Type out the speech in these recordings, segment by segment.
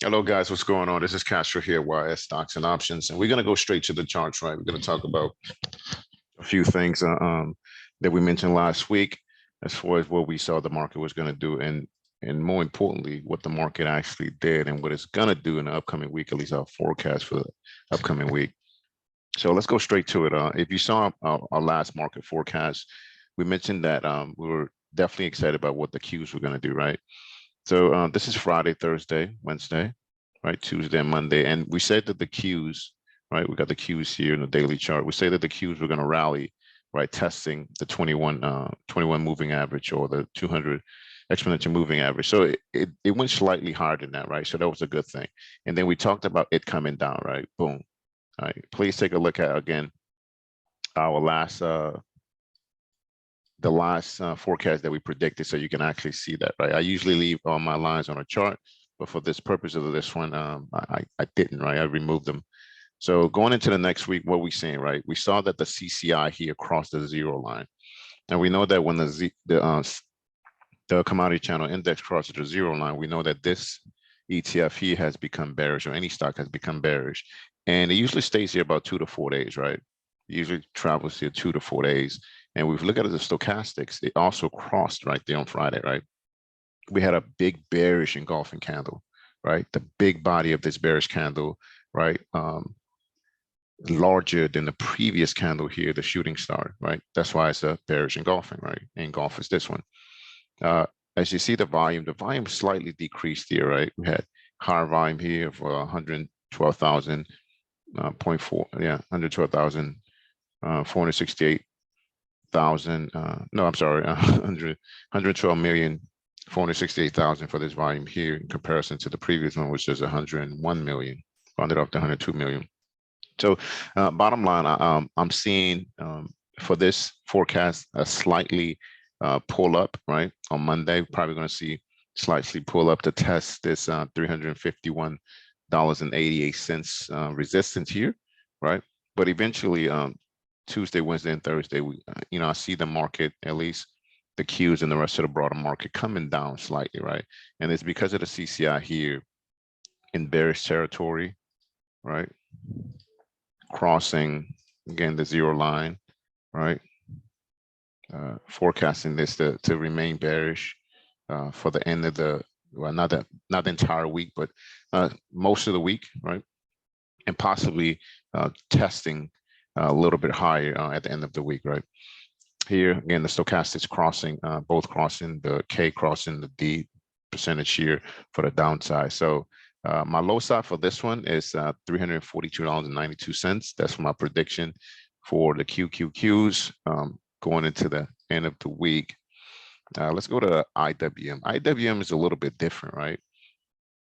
Hello, guys. What's going on? This is Castro here, YS Stocks and Options, and we're going to go straight to the charts, right? We're going to talk about a few things that we mentioned last week as far as what we saw the market was going to do, and more importantly, what the market actually did and what it's going to do in the upcoming week, at least our forecast for the upcoming week. So let's go straight to it. If you saw our last market forecast, we mentioned that we were definitely excited about what the Qs were going to do, right? So this is Friday, Thursday, Wednesday, right? Tuesday and Monday. And we said that the Qs, right? We got the Qs here in the daily chart. We say that the Qs were going to rally, right? Testing the 21 moving average or the 200 exponential moving average. So it went slightly higher than that, right? So that was a good thing. And then we talked about it coming down, right? Boom. All right. Please take a look at, again, our last the last forecast that we predicted, so you can actually see that, right? I usually leave all my lines on a chart, but for this purpose of this one, I didn't, right? I removed them. So going into the next week, what we seeing, right? We saw that the CCI here crossed the zero line, and we know that when the commodity channel index crosses the zero line, we know that this ETF here has become bearish, or any stock has become bearish, and it usually stays here about 2 to 4 days, right? It usually travels here 2 to 4 days. And we've looked at the stochastics. It also crossed right there on Friday, right? We had a big bearish engulfing candle, right? The big body of this bearish candle, right? Larger than the previous candle here, the shooting star, right? That's why it's a bearish engulfing, right? Engulf is this one. As you see the volume slightly decreased here, right? We had higher volume here for 112,000.4, 112,000, 468,000. No, I'm sorry, 112,468,000 for this volume here in comparison to the previous one, which is 101 million, rounded up to 102 million. So bottom line, I'm seeing for this forecast a slightly pull up, right? On Monday, probably going to see slightly pull up to test this $351.88 resistance here, right? But eventually, Tuesday, Wednesday, and Thursday, I see the market, at least the Qs and the rest of the broader market, coming down slightly, right? And it's because of the CCI here in bearish territory, right? Crossing again the zero line, right? Forecasting this to remain bearish for the end of the, well, not the entire week, but most of the week, right? And possibly testing a little bit higher at the end of the week, right? Here, again, the stochastics crossing, both crossing, the K crossing the D percentage here for the downside. So my low side for this one is $342.92. That's my prediction for the QQQs going into the end of the week. Let's go to IWM. IWM is a little bit different, right?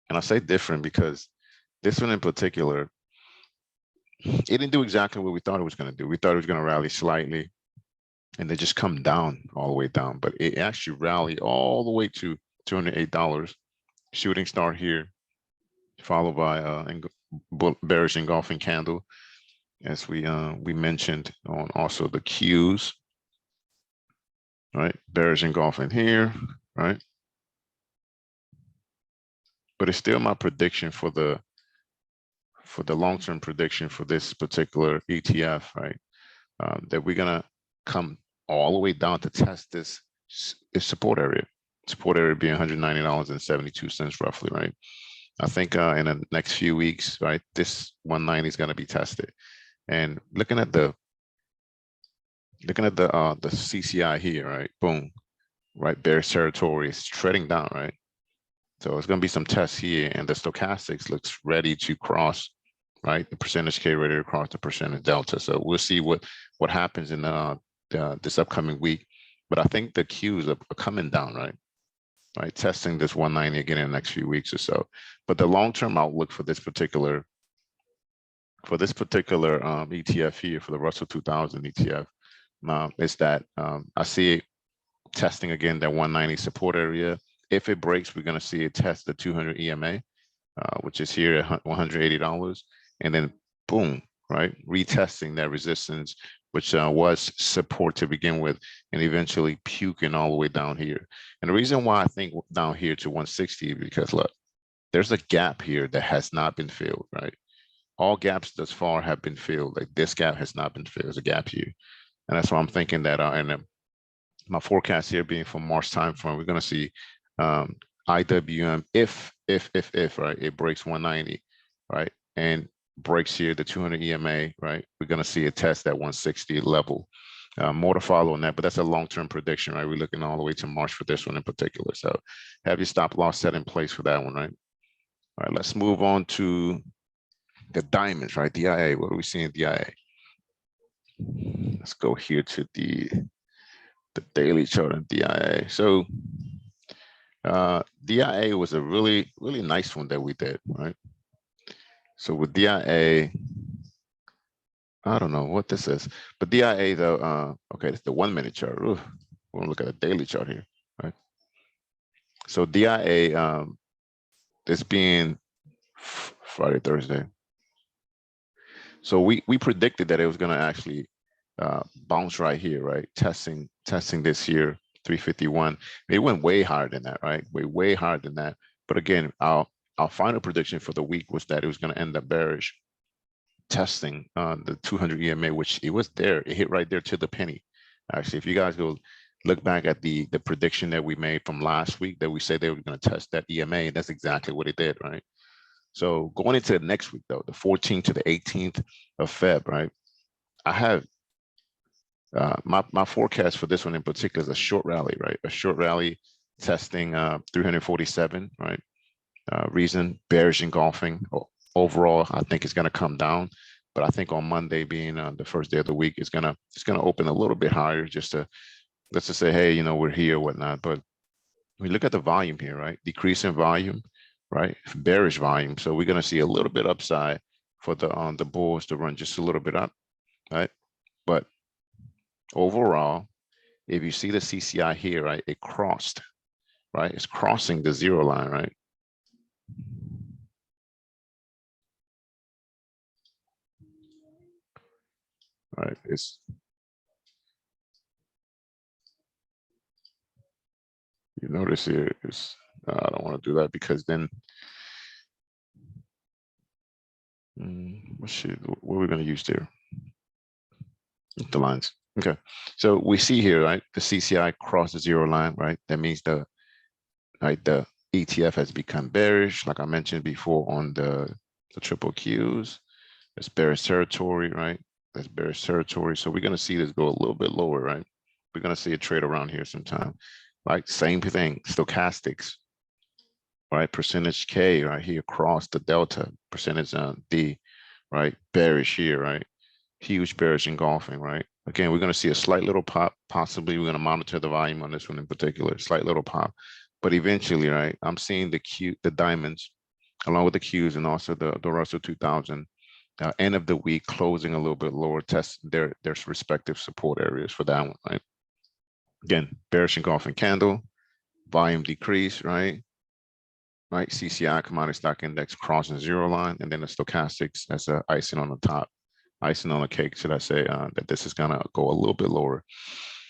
And I say different because this one in particular, it didn't do exactly what we thought it was going to do. We thought it was going to rally slightly and then just come down all the way down. But it actually rallied all the way to $208. Shooting star here, followed by bearish engulfing candle, as we mentioned on also the Qs. Right, bearish engulfing here, right? But it's still my prediction for the long-term prediction for this particular ETF, right? That we're gonna come all the way down to test this support area. Support area being $190.72 roughly, right? I think in the next few weeks, right, this 190 is gonna be tested. And looking at the CCI here, right? Boom, right? Bearish territory is treading down, right? So it's going to be some tests here, and the stochastics looks ready to cross, right? The percentage K ready to cross the percentage delta. So we'll see what happens in this upcoming week. But I think the Qs are coming down, right? Right, testing this 190 again in the next few weeks or so. But the long-term outlook for this particular ETF here, for the Russell 2000 ETF, is that I see it testing again that 190 support area. If it breaks, we're going to see it test the 200 EMA, which is here at $180, and then boom, right, retesting that resistance, which was support to begin with, and eventually puking all the way down here. And the reason why I think down here to 160 is because look, there's a gap here that has not been filled, right? All gaps thus far have been filled. Like this gap has not been filled. There's a gap here. And that's why I'm thinking that, my forecast here being for March time frame, we're going to see IWM if, right, it breaks 190, right, and breaks here the 200 EMA, right, we're going to see a test at 160 level. More to follow on that, but that's a long-term prediction, right? We're looking all the way to March for this one in particular. So have your stop loss set in place for that one, right? All right, let's move on to the diamonds, right? DIA, what are we seeing in DIA? Let's go here to the daily chart on DIA. So DIA was a really nice one that we did, right? So with DIA, I don't know what this is, but DIA though, okay, it's the 1 minute chart. Ooh, we'll look at a daily chart here, right? So DIA, this being Friday, Thursday. So we predicted that it was going to actually bounce right here, right? Testing this here, 351. It went way higher than that, right? Way higher than that. But again, our final prediction for the week was that it was going to end up bearish, testing the 200 EMA, which it was there. It hit right there to the penny. Actually, if you guys go look back at the prediction that we made from last week, that we said they were going to test that EMA, that's exactly what it did, right? So going into the next week, though, the 14th to the 18th of Feb, right? I have my forecast for this one in particular is a short rally, right? A short rally testing 347, right? Reason bearish engulfing. Overall, I think it's going to come down, but I think on Monday being the first day of the week, it's gonna open a little bit higher, just to let's just say, hey, we're here, whatnot. But we look at the volume here, right? Decrease in volume, right? Bearish volume. So we're going to see a little bit upside for the bulls to run just a little bit up, right? But overall, if you see the CCI here, right, it crossed, right? It's crossing the 0 line, right? Right, you notice here is, I don't want to do that because then, what are we going to use there? The lines. Okay, so we see here, right, the CCI crossed the 0 line, right? That means the ETF has become bearish, like I mentioned before on the triple Qs. It's bearish territory, right? That's bearish territory. So we're going to see this go a little bit lower, right? We're going to see a trade around here sometime, right? Same thing, stochastics, right? Percentage K right here across the delta, percentage D, right? Bearish here, right? Huge bearish engulfing, right? Again, we're going to see a slight little pop. Possibly we're going to monitor the volume on this one in particular, slight little pop. But eventually, right, I'm seeing the diamonds along with the Qs and also the Russell 2000 end of the week closing a little bit lower, test their respective support areas for that one, right? Again, bearish engulfing candle, volume decrease, right? Right, CCI commodity stock index crossing 0 line, and then the stochastics as a icing on the top, icing on the cake, should I say, that this is gonna go a little bit lower.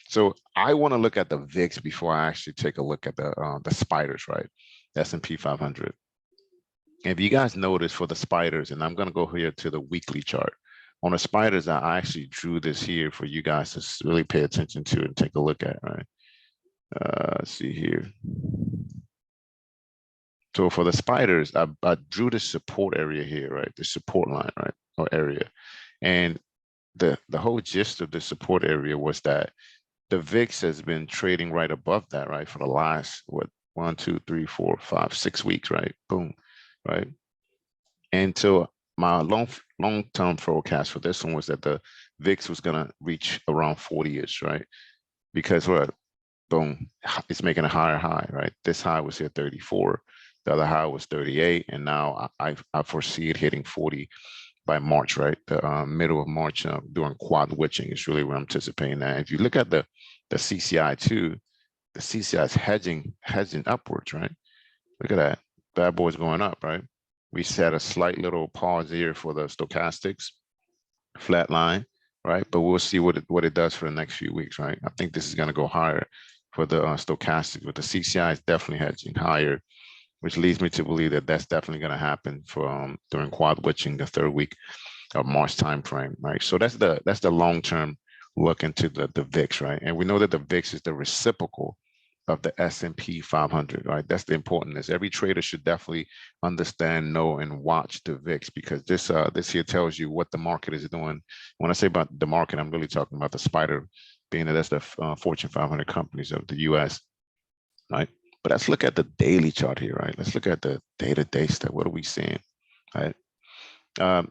So I want to look at the VIX before I actually take a look at the spiders, right? S&P 500. If you guys notice for the spiders, and I'm going to go here to the weekly chart. On the spiders, I actually drew this here for you guys to really pay attention to and take a look at, right? Let's see here. So for the spiders, I drew the support area here, right? The support line, right? Or area. And the whole gist of the support area was that the VIX has been trading right above that, right? For the last, what, 1, 2, 3, 4, 5, 6 weeks, right? Boom, right? And so my long-term forecast for this one was that the VIX was going to reach around 40-ish, right? Because what? Boom, it's making a higher high, right? This high was here 34. The other high was 38. And now I foresee it hitting 40 by March, right? The middle of March, during quad witching is really what I'm anticipating that. If you look at the CCI too, the CCI is hedging upwards, right? Look at that. Bad boy's going up, right? We set a slight little pause here for the stochastics, flat line, right? But we'll see what it does for the next few weeks, right? I think this is going to go higher for the stochastics, but the CCI is definitely hedging higher. which leads me to believe that that's definitely going to happen for during quad witching, the third week of March timeframe, right? So that's the long-term look into the VIX, right? And we know that the VIX is the reciprocal of the S&P 500, right? That's the importance. Every trader should definitely understand, know, and watch the VIX, because this here tells you what the market is doing. When I say about the market, I'm really talking about the spider, being that that's the Fortune 500 companies of the U.S., right? But let's look at the daily chart here, right? Let's look at the day-to-day stuff. What are we seeing, right?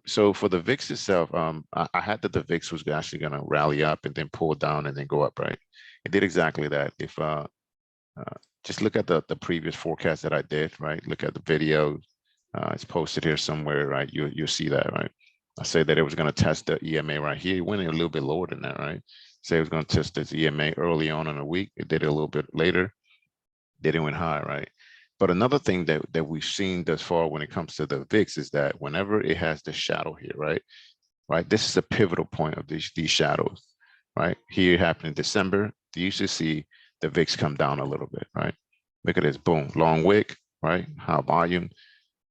So for the VIX itself, I had that the VIX was actually going to rally up and then pull down and then go up, right? It did exactly that. If just look at the previous forecast that I did, right? Look at the video. It's posted here somewhere, right? You'll see that, right? I said that it was going to test the EMA right here. It went a little bit lower than that, right? Say it was going to test this EMA early on in the week. It did it a little bit later. Then it went high, right? But another thing that we've seen thus far when it comes to the VIX is that whenever it has the shadow here, right? This is a pivotal point of these shadows, right? Here it happened in December. You should see the VIX come down a little bit, right? Look at this, boom, long wick, right? High volume,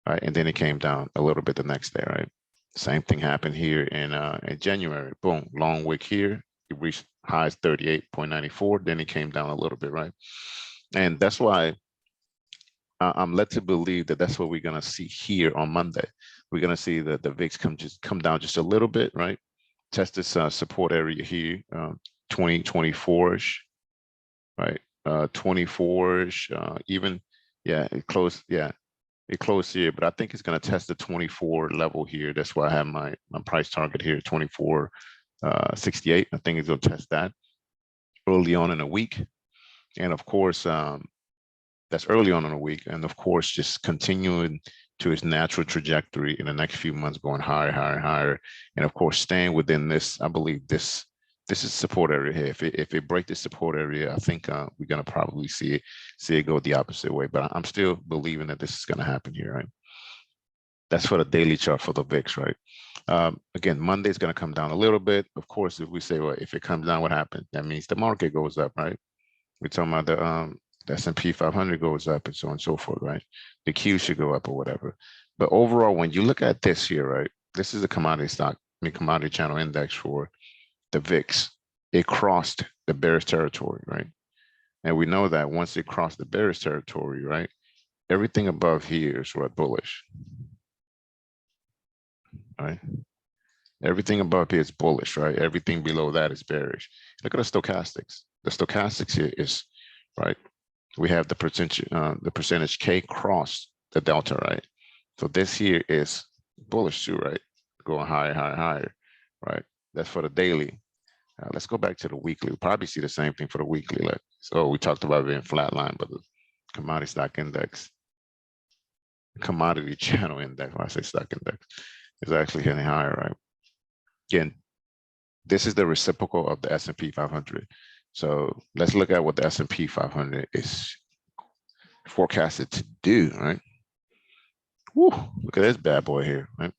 right? And then it came down a little bit the next day, right? Same thing happened here in January, boom, long wick here. It reached highs 38.94, then it came down a little bit, right? And that's why I'm led to believe that that's what we're going to see here on Monday. We're going to see that the VIX come down just a little bit, right? Test this support area here, 2024-ish, right? 24-ish, even, yeah, it closed here, but I think it's going to test the 24 level here. That's why I have my price target here, 24.68. I think it's going to test that early on in a week. And of course, that's early on in the week. And of course, just continuing to its natural trajectory in the next few months, going higher, higher, higher. And of course, staying within this, I believe this is support area here. If it break this support area, I think we're going to probably see it go the opposite way. But I'm still believing that this is going to happen here, right? That's for the daily chart for the VIX, right? Again, Monday's going to come down a little bit. Of course, if we say, well, if it comes down, what happens? That means the market goes up, right? We're talking about the S&P 500 goes up and so on and so forth, right? The Q should go up or whatever. But overall, when you look at this here, right? This is a commodity commodity channel index for the VIX. It crossed the bearish territory, right? And we know that once it crossed the bearish territory, right? Everything above here is what bullish, right? Everything above here is bullish, right? Everything below that is bearish. Look at the stochastics. The stochastics here is, right? We have the percentage K cross the delta, right? So this here is bullish too, right? Going higher, higher, higher, right? That's for the daily. Let's go back to the weekly. We'll probably see the same thing for the weekly. Like, so we talked about being flatline, but the commodity stock index, commodity channel index, when I say stock index, is actually hitting higher, right? Again, this is the reciprocal of the S&P 500. So let's look at what the S&P 500 is forecasted to do, right? Woo, look at this bad boy here, right?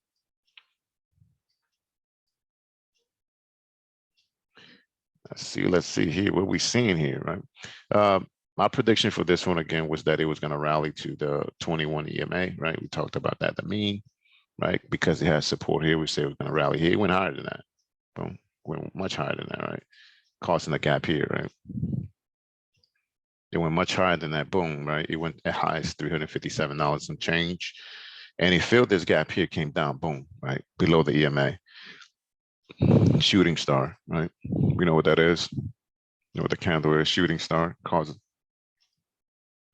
Let's see here what we're seeing here, right? My prediction for this one again was that it was going to rally to the 21 EMA, right? We talked about that, the mean, right? Because it has support here, we say it was going to rally here. It went higher than that. Boom, went much higher than that, right? Causing a gap here, right? It went much higher than that, boom, right? It went at highest $357 and change. And it filled this gap here, came down, boom, right? Below the EMA. Shooting star, right? We know what that is. You know what the candle is, shooting star, causes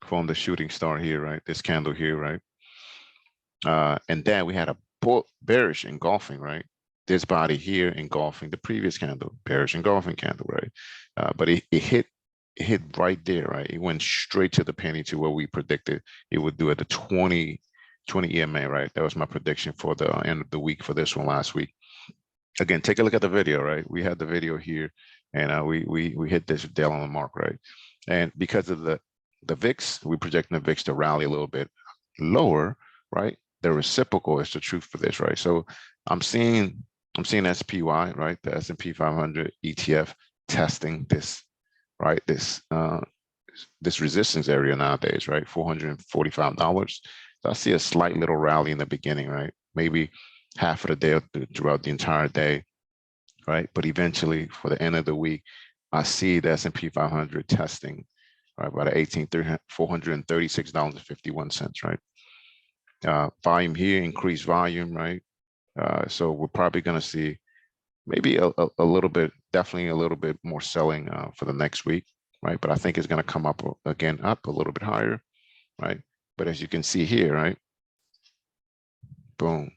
form the shooting star here, right? This candle here, right? And then we had a bearish engulfing, right? This body here engulfing the previous candle, bearish engulfing candle, right? But it hit right there, right? It went straight to the penny to what we predicted it would do at the 20 EMA, right? That was my prediction for the end of the week for this one last week. Again, take a look at the video, right? We had the video here, and we hit this deal on the mark, right? And because of the VIX, we're projecting the VIX to rally a little bit lower, right? The reciprocal is the truth for this, right? So I'm seeing SPY, right? The S&P 500 ETF testing this, right? This this resistance area nowadays, right? $445. So I see a slight little rally in the beginning, right? Maybe half of the day throughout the entire day, right? But eventually for the end of the week, I see the S&P 500 testing, right, about $436.51, right? Volume here, increased volume, right? So we're probably going to see maybe a little bit, definitely a little bit more selling for the next week, right? But I think it's going to come up again, up a little bit higher, right? But as you can see here, right? Boom,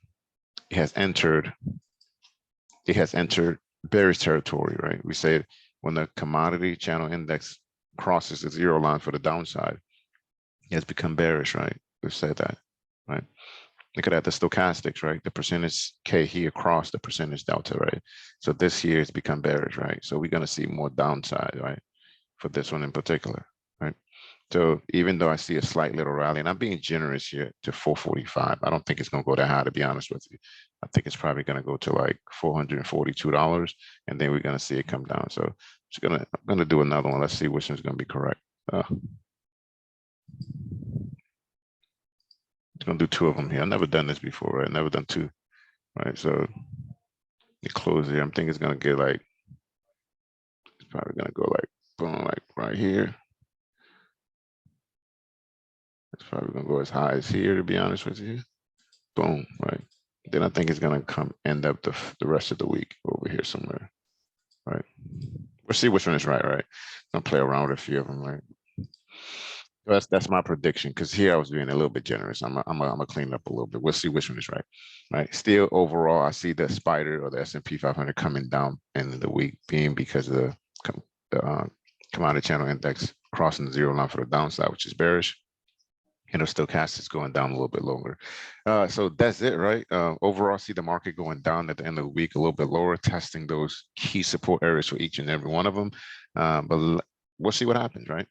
it has entered bearish territory, right? We say when the commodity channel index crosses the zero line for the downside, it has become bearish, right? We've said that, right? Look at that, the stochastics, right? The percentage K here across the percentage delta, right? So this here has become bearish, right? So we're going to see more downside, right? For this one in particular, right? So even though I see a slight little rally, and I'm being generous here to 445, I don't think it's going to go that high, to be honest with you. I think it's probably going to go to like $442, and then we're going to see it come down. So I'm going to do another one. Let's see which one's going to be correct. It's going to do two of them here. I've never done this before, right? Never done two, right? So you close here. I'm thinking it's going to get like, it's probably going to go like, boom, like right here. It's probably going to go as high as here, to be honest with you. Boom, right? Then I think it's going to end up the rest of the week over here somewhere, right? We'll see which one is right, right? I'm going to play around with a few of them, right? That's my prediction, because here I was being a little bit generous. I'm gonna clean it up a little bit. We'll see which one is right. Right. Still, overall, I see the spider or the S&P 500 coming down end of the week, being because of the commodity channel index crossing the zero line for the downside, which is bearish. And the stochastic is going down a little bit longer. So that's it, right? Overall, I see the market going down at the end of the week, a little bit lower, testing those key support areas for each and every one of them. But we'll see what happens, right?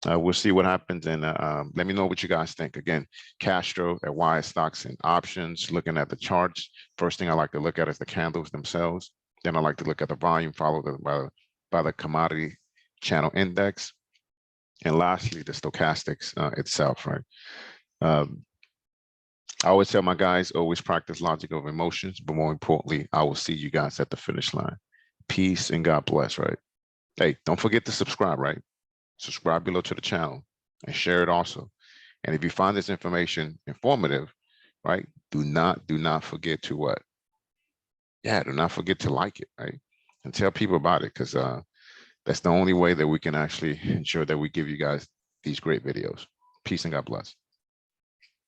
We'll see what happens, and let me know what you guys think. Again, Castro at YS Stocks and Options, looking at the charts. First thing I like to look at is the candles themselves. Then I like to look at the volume followed by the commodity channel index. And lastly, the stochastics itself, right? I always tell my guys, always practice logic over emotions, but more importantly, I will see you guys at the finish line. Peace and God bless, right? Hey, don't forget to subscribe, right? Subscribe below to the channel and share it also. And if you find this information informative, right, do not forget to what? Yeah, do not forget to like it, right? And tell people about it, because that's the only way that we can actually ensure that we give you guys these great videos. Peace and God bless.